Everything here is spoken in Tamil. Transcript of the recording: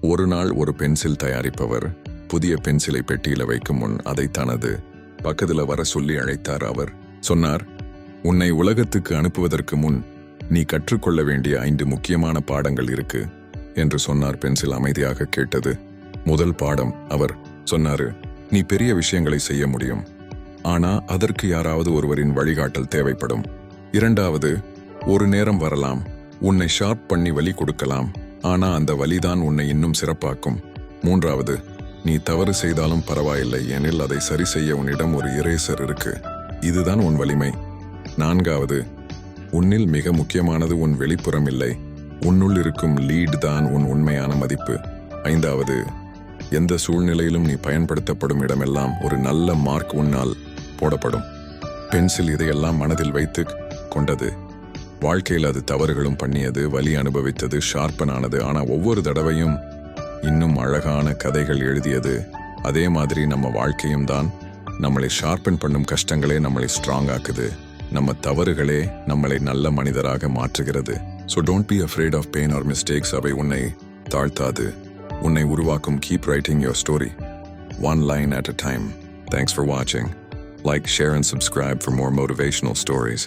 ஒரு நாள் ஒரு பென்சில் தயாரிப்பவர் புதிய பென்சிலை பெட்டியில வைக்கும் முன் அதை தனது பக்கத்துல வர சொல்லி அழைத்தார். அவர் சொன்னார், உன்னை உலகத்துக்கு அனுப்புவதற்கு முன் நீ கற்றுக்கொள்ள வேண்டிய 5 முக்கியமான பாடங்கள் இருக்கு என்று சொன்னார். பென்சில் அமைதியாக கேட்டது. முதல் பாடம், அவர் சொன்னாரு, நீ பெரிய விஷயங்களை செய்ய முடியும், ஆனா அதற்கு யாராவது ஒருவரின் வழிகாட்டல் தேவைப்படும். இரண்டாவது, ஒரு நேரம் வரலாம் உன்னை ஷார்ப் பண்ணி வலி கொடுக்கலாம், ஆனா அந்த வலிதான் உன்னை இன்னும் சிறப்பாக்கும். மூன்றாவது, நீ தவறு செய்தாலும் பரவாயில்லை, எனில் அதை சரி செய்ய உன்னிடம் ஒரு இரேசர் இருக்கு, இதுதான் உன் வலிமை. நான்காவது, உன்னில் மிக முக்கியமானது உன் வெளிப்புறம் இல்லை, உன்னுள் இருக்கும் லீட் தான் உன் உண்மையான மதிப்பு. ஐந்தாவது, எந்த சூழ்நிலையிலும் நீ பயன்படுத்தப்படும் இடமெல்லாம் ஒரு நல்ல மார்க் உன்னால் போடப்படும். பென்சில் இதையெல்லாம் மனதில் வைத்து கொண்டது. வாழ்க்கையில் அது தவறுகளும் பண்ணியது, வலி அனுபவித்தது, ஷார்பன் ஆனது. ஆனா ஒவ்வொரு தடவையும் இன்னும் அழகான கதைகள் எழுதியது. அதே மாதிரி நம்ம வாழ்க்கையும் தான். நம்மளை ஷார்பன் பண்ணும் கஷ்டங்களே நம்மளை ஸ்ட்ராங் ஆக்குது. நம்ம தவறுகளே நம்மளை நல்ல மனிதராக மாற்றுகிறது. So don't be afraid of pain or mistakes. அவை உன்னை தாழ்த்தாது, உன்னை உருவாக்கும். Keep writing your story, one line at a time. Thanks for watching. Like, share and subscribe for more motivational stories.